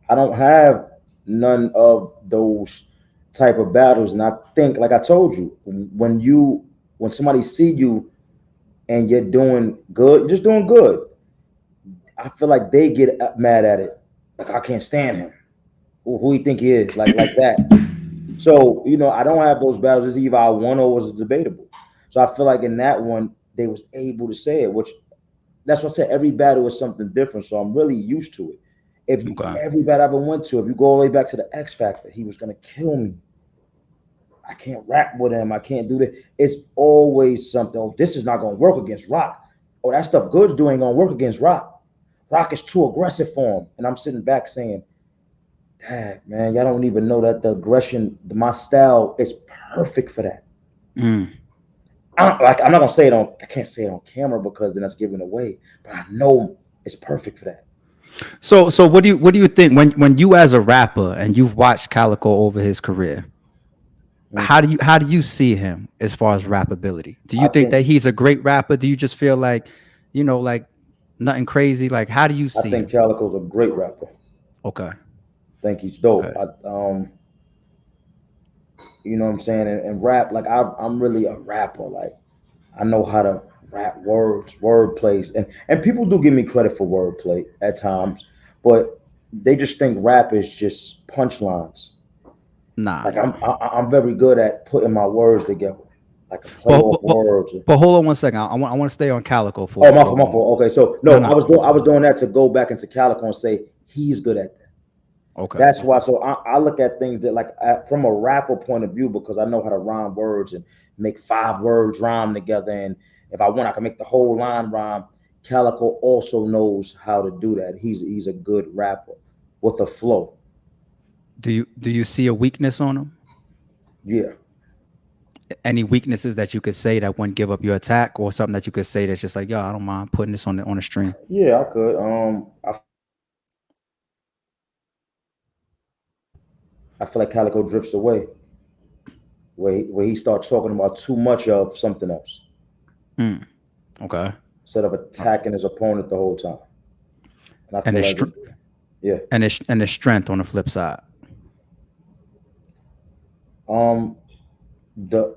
I don't have none of those type of battles, and I think, like I told you, when somebody see you and you're doing good, you're just doing good. I feel like they get mad at it. Like I can't stand him. Who you think he is? Like that. So I don't have those battles. It's either I won or was debatable. So I feel like in that one they was able to say it, which that's what I said. Every battle is something different, so I'm really used to it. If you Okay. every battle I ever went to, if you go all the way back to the X Factor, he was gonna kill me. I can't rap with him. I can't do that. It's always something. Oh, this is not gonna work against Rock. Oh, that stuff Good's doing ain't gonna work against Rock. Rock is too aggressive for him. And I'm sitting back saying, Dad, man, y'all don't even know that the aggression, my style is perfect for that. Mm. I'm not gonna say it on. I can't say it on camera because then that's giving away. But I know it's perfect for that. So what do you think when you as a rapper and you've watched Calico over his career? Mm. How do you see him as far as rap ability? Do you I think think that he's a great rapper? Do you just feel like, like nothing crazy? Like, how do you I see think him? Calico's a great rapper. Okay. I think he's dope. Okay. You know what I'm saying? And rap, like I'm really a rapper. Like I know how to rap words, word plays, and people do give me credit for wordplay at times, but they just think rap is just punchlines. Nah, Like nah. I'm very good at putting my words together, like a play But off but, but, words. but hold on one second. I want to stay on Calico Oh, for my for a fault, my moment. fault. Okay, so No, no, no. I was doing that to go back into Calico and say he's good at that. Okay. That's why. So I look at things that from a rapper point of view because I know how to rhyme words and make 5 words rhyme together. And if I want, I can make the whole line rhyme. Calico also knows how to do that. He's a good rapper with a flow. Do you see a weakness on him? Yeah, Any weaknesses that you could say that wouldn't give up your attack, or something that you could say that's just like, yo, I don't mind putting this on the stream. yeah, I could. I feel like Calico drifts away where he starts talking about too much of something else Mm, okay. instead of Uh, attacking his opponent the whole time. And I And feel his like, str- yeah, and his strength on the flip side. um, the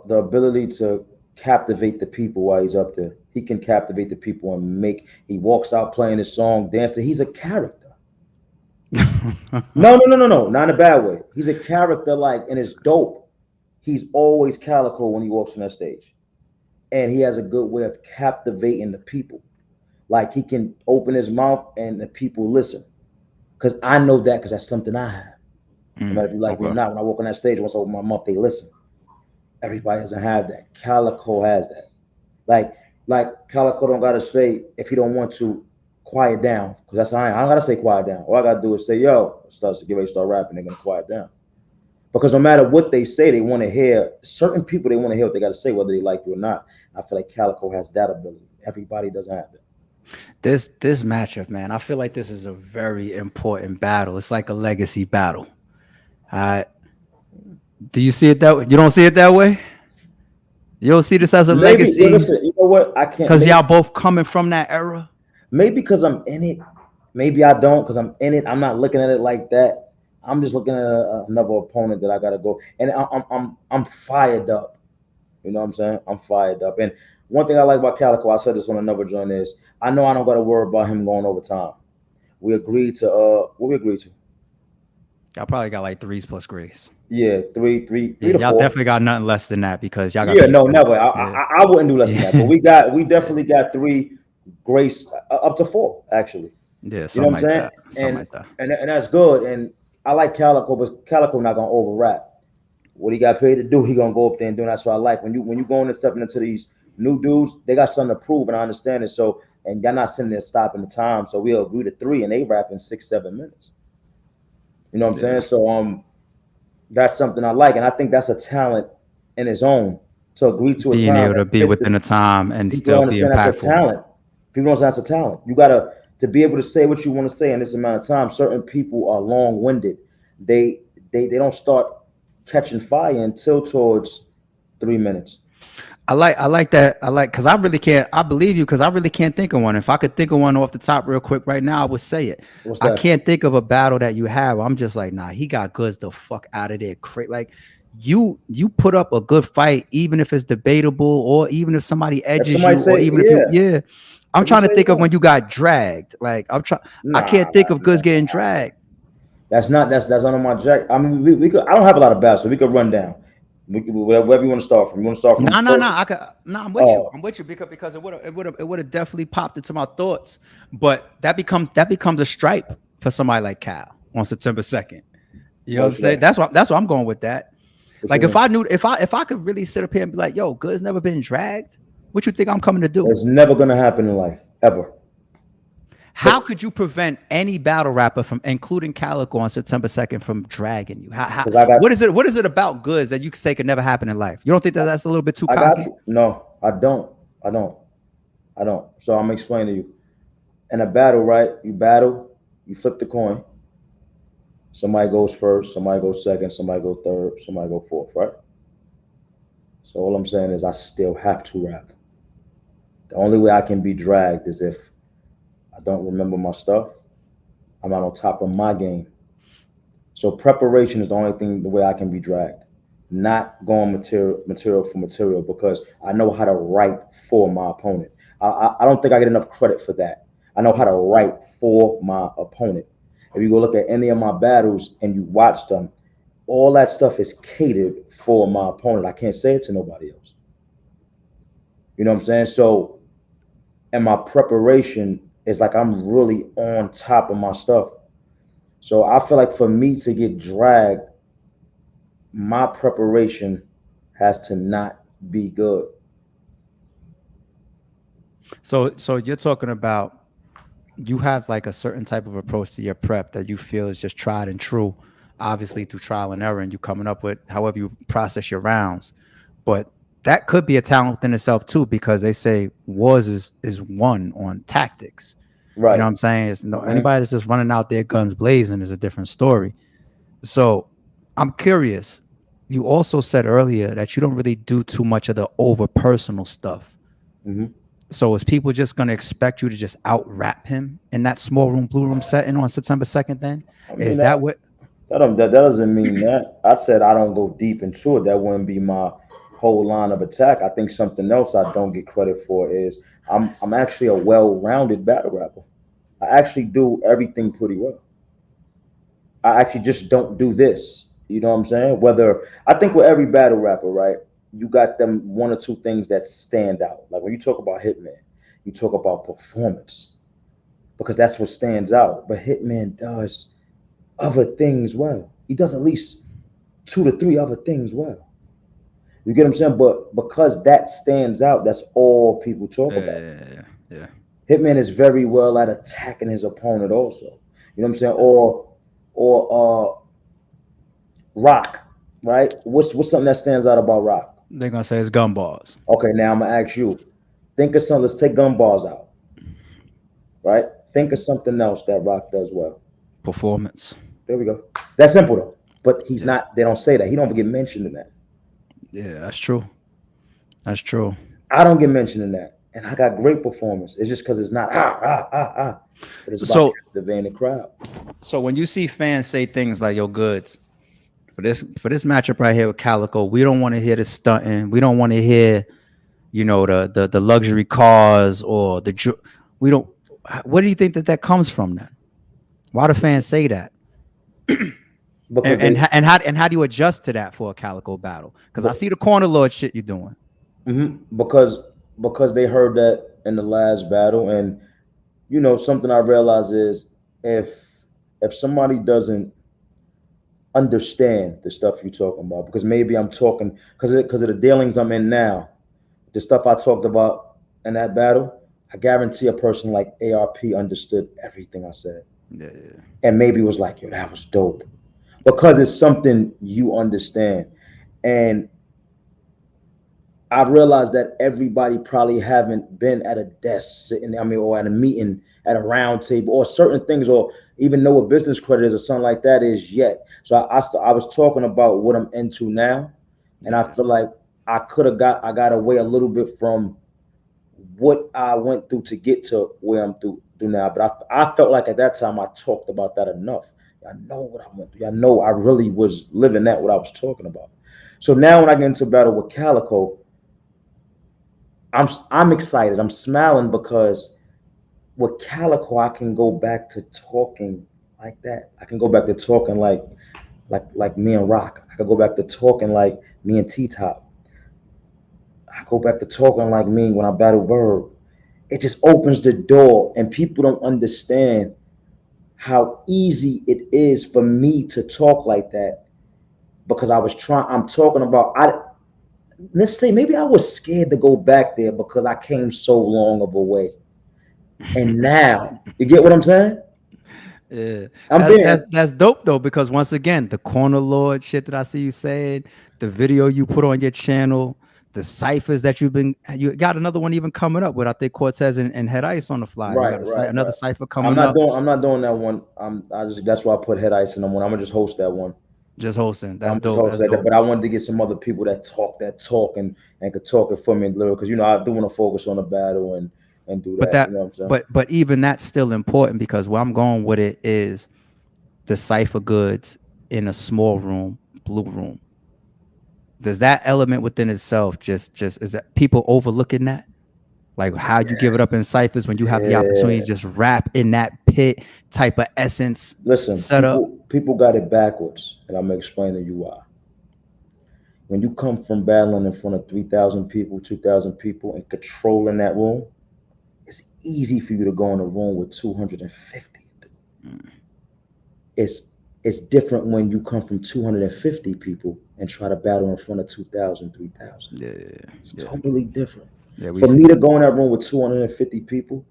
ability to captivate the people while he's up there. He can captivate the people and make. He walks out playing his song, dancing. He's a character. No, no, no, no, no, not in a bad way. He's a character, and it's dope. He's always Calico when he walks on that stage, and he has a good way of captivating the people. Like he can open his mouth and the people listen because I know that because that's something I have. No matter if you like me or Okay. not, when I walk on that stage, once I open my mouth, they listen. Everybody doesn't have that. Calico has that. Like, Calico don't gotta say if he don't want to quiet down, because that's I don't gotta say quiet down. All I gotta do is say, yo, starts to get ready to start rapping, they're gonna quiet down. Because no matter what they say, they want to hear certain people. They want to hear what they got to say, whether they like you or not. I feel like Calico has that ability. Everybody doesn't have that. This matchup, man, I feel like this is a very important battle. It's like a legacy battle. All right. Do you see it that way? You don't see it that way? You don't see this as a Maybe, yo, legacy listen. You know what? I can't. because y'all both coming from that era? Maybe because I'm in it. Maybe I don't because I'm in it. I'm not looking at it like that. I'm just looking at another opponent that I gotta go, and I'm fired up. You know what I'm saying? I'm fired up. And one thing I like about Calico, I said this on another joint, is I know I don't gotta worry about him going overtime. We agreed to what we agreed to. Y'all probably got like threes plus grace. Yeah, Yeah, three to y'all four. definitely got nothing less than that because y'all got Yeah, beat. no, never. Yeah. I wouldn't do less than that. But Yeah. we definitely got three grace up to four actually. Yeah, You know something what I'm like saying? that. Something like that. And that's good. And I like Calico, but Calico not gonna over rap. What he got paid to do, he gonna go up there and do. And that's what I like. When you going and stepping into these new dudes, they got something to prove, and I understand it. So, and y'all not sitting there stopping the time. So we'll agree to three, and they rap in 6 7 minutes. You know what I'm saying? Yeah. So that's something I like, and I think that's a talent in its own to agree to a Being time able to and be fit this. within the time and People don't still be understand that's a impactful. talent. People don't understand that's a talent. You gotta to be able to say what you want to say in this amount of time. Certain people are long winded. They they don't start catching fire until towards 3 minutes. I like that. I like because I really can't. I believe you because I really can't think of one. If I could think of one off the top real quick right now, I would say it. What's I that? can't think of a battle that you have. I'm just like, nah, he got goods the fuck out of there. Like you put up a good fight, even if it's debatable, or even if somebody If edges somebody you, or say even if you, yeah, yeah. I'm if you trying to say think of yeah, when you got dragged. Like I nah, can't think of goods that's getting not happening. dragged. That's not on my jack. I mean, we could. I don't have a lot of battles, so we could run down. Wherever you want to start from. You want to start from No. first? I could. No, I'm with you. Oh, I'm with you because it would have definitely popped into my thoughts. But that becomes a stripe for somebody like Cal on September 2nd. You know what I'm what's saying? that? That's what I'm going with that. What you Like if mean? I knew if I could really sit up here and be like, yo, Good's never been dragged. What you think I'm coming to do? It's never gonna happen in life ever. How But could you prevent any battle rapper from, including Calico on September 2nd, from dragging you? because I got, What is it about Goods that you could say could never happen in life? You don't think that that's a little bit too I got cocky? you. No, I don't. I don't. I don't. So I'm explaining to you. In a battle, right? You battle. You flip the coin. Somebody goes first. Somebody goes second. Somebody goes third. Somebody goes fourth. Right? So all I'm saying is I still have to rap. The only way I can be dragged is if I don't remember my stuff. I'm not on top of my game. So preparation is the only thing the way I can be dragged. Not going material for material because I know how to write for my opponent. I don't think I get enough credit for that. I know how to write for my opponent. If you go look at any of my battles and you watch them, all that stuff is catered for my opponent. I can't say it to nobody else. You know what I'm saying? So, and my preparation is like I'm really on top of my stuff. So I feel like for me to get dragged, my preparation has to not be good. So you're talking about you have like a certain type of approach to your prep that you feel is just tried and true, obviously through trial and error, and you coming up with however you process your rounds. But that could be a talent within itself too, because they say wars is won on tactics. You know Right. what I'm saying? It's no Hmm. anybody that's just running out there guns blazing is a different story. So I'm curious. You also said earlier that you don't really do too much of the over personal stuff. Hmm. So is people just gonna expect you to just out rap him in that small room, blue room setting on September 2nd? Then I mean is that what? that doesn't mean that. I said I don't go deep into it. That wouldn't be my whole line of attack. I think something else I don't get credit for is I'm actually a well-rounded battle rapper. I actually do everything pretty well. I actually just don't do this. You know what I'm saying? Whether I think with every battle rapper, right, you got them one or two things that stand out. Like when you talk about Hitman, you talk about performance because that's what stands out. But Hitman does. other things well. He does at least 2 to 3 other things well. You get what I'm saying? But because that stands out, that's all people talk about. Yeah. Hitman is very well at attacking his opponent also. You know what I'm saying? Or Rock, right? What's something that stands out about Rock? They're gonna say it's gumballs. Okay, now I'm gonna ask you. Think of something. Let's take gumballs out, right? Think of something else that Rock does well. Performance. There we go. That's simple though. But he's Yeah. not. They don't say that. He don't get mentioned in that. Yeah, that's true. That's true. I don't get mentioned in that, and I got great performance. It's just because it's not but it's about So captivating the crowd. so when you see fans say things like "Yo, Goodz," for this matchup right here with Calico, we don't want to hear the stunting. We don't want to hear, the luxury cars or we don't. What do you think that comes from then? Why do fans say that? Because How do you adjust to that for a Calico battle? Because I see the corner lord shit you're doing. because they heard that in the last battle, and something I realize is if somebody doesn't understand the stuff you're talking about, because maybe I'm talking because of the dealings I'm in now, the stuff I talked about in that battle, I guarantee a person like ARP understood everything I said, Yeah. and maybe was like, yo, that was dope, because it's something you understand. And I realized that everybody probably haven't been at a desk sitting, I mean, or at a meeting, at a round table, or certain things, or even know what business credit is or something like that is yet. So I was talking about what I'm into now, and I feel like I got away a little bit from what I went through to get to where I'm through now. But I felt like at that time I talked about that enough. I know what I went through. I know I really was living that what I was talking about. So now when I get into battle with Calico, I'm excited. I'm smiling because with Calico, I can go back to talking like that. I can go back to talking like me and Rock. I can go back to talking like me and T Top. I go back to talking like me when I battle Verb. It just opens the door, and people don't understand how easy it is for me to talk like that because I'm talking about let's say maybe I was scared to go back there because I came so long of a way. And now, you get what I'm saying? Yeah, I'm being that's dope though, because once again, the corner lord shit that I see you saying, the video you put on your channel, the ciphers that you got another one even coming up with, I think Cortez and Head Ice on the flyer. You got another right. cipher coming up. I'm not doing that one. I just that's why I put Head Ice in the one. I'm gonna just host that one. Just hosting. That's I'm just dope. That's hosting that, dope. but I wanted to get some other people that talk and could talk it for me a little, because I do want to focus on the battle and do But that. that You know what I'm saying? but even that's still important, because where I'm going with it is the cipher goods in a small room, blue room. Does that element within itself just is that people overlooking that? Like how you give it up in ciphers when you have the opportunity to Yeah. just rap in that pit type of essence Listen, setup. people got it backwards, and I'm gonna explain to you why. When you come from battling in front of 3,000 people, 2,000 people, and controlling that room, it's easy for you to go in a room with 250. It's it's different when you come from 250 people and try to battle in front of 2,000, 3,000. Yeah, It's yeah, totally different. yeah. We For see. me to go in that room with 250 people,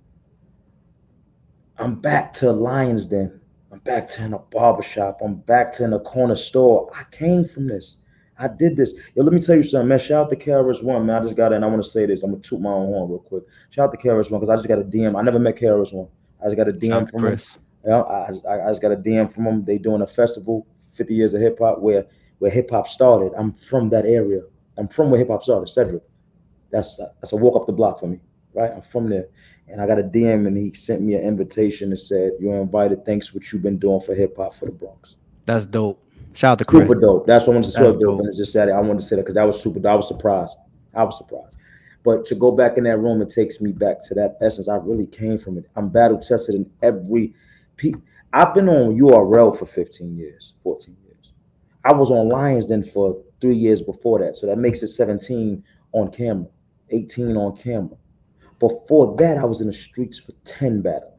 I'm back to Lions Den. I'm back to in a barbershop. I'm back to in a corner store. I came from this. I did this. Yo, let me tell you something, man. Shout out to KRS One, man. I just got it, and I want to say this. I'm gonna toot my own horn real quick. Shout out to KRS One because I just got a DM. I never met KRS One. I just got a Shout out DM to from him. Chris. Yeah, I just got a DM from him. They doing a festival, 50 years of hip hop, where hip hop started. I'm from that area. I'm from where hip hop started, Cedric. That's a walk up the block for me, right? I'm from there, and I got a DM, and he sent me an invitation and said, "You're invited. Thanks what you've been doing for hip hop for the Bronx." That's dope. Shout out to Chris. Super dope. That's what I wanted to say. That's Dope, dope. and it's just said I wanted to say that because that was super. I was surprised. I was surprised. But to go back in that room, it takes me back to that essence. I really came from it. I'm battle tested in every. I've been on URL for 15 years, 14 years. I was on Lions Den for 3 years before that, so that makes it 17 on camera, 18 on camera. Before that, I was in the streets for 10 battling,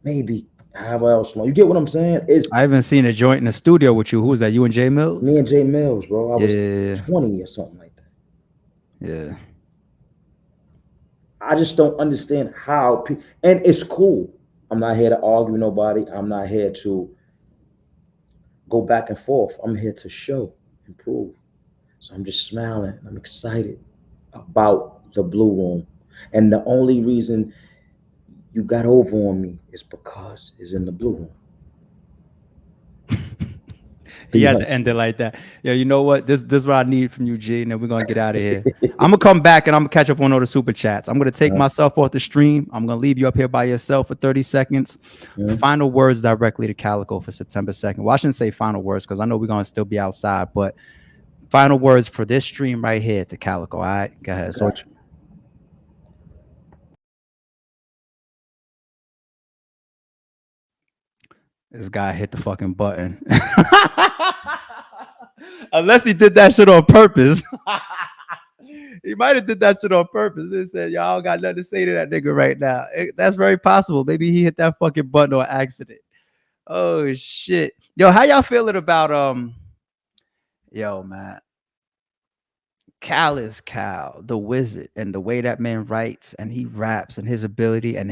maybe How else? You get what I'm saying? It's I haven't seen a joint in the studio with you. Who was that? You and Jay Mills? me and Jay Mills, bro. I was Yeah, 20 or something like that. yeah. I just don't understand how. And it's cool. I'm not here to argue with nobody. I'm not here to go back and forth. I'm here to show and prove. So I'm just smiling. I'm excited about the Blue Room. And the only reason you got over on me is because it's in the Blue Room. He had to end it like that. Yeah, you know what? This is what I need from you, G. And then we're gonna get out of here. I'm gonna come back and I'm gonna catch up on all the super chats. I'm gonna take myself off the stream. I'm gonna leave you up here by yourself for 30 seconds. Final words directly to Calico for September 2nd. Well, I shouldn't say final words because I know we're gonna still be outside, but final words for this stream right here to Calico. All right, go ahead. So this guy hit the fucking button. Unless he did that shit on purpose. He might have did that shit on purpose. They said, y'all got nothing to say to that nigga right now. That's very possible. Maybe he hit that fucking button on accident. Oh shit. Yo, how y'all feeling about yo, man. Cal is Cal, the wizard, and the way that man writes and he raps and his ability and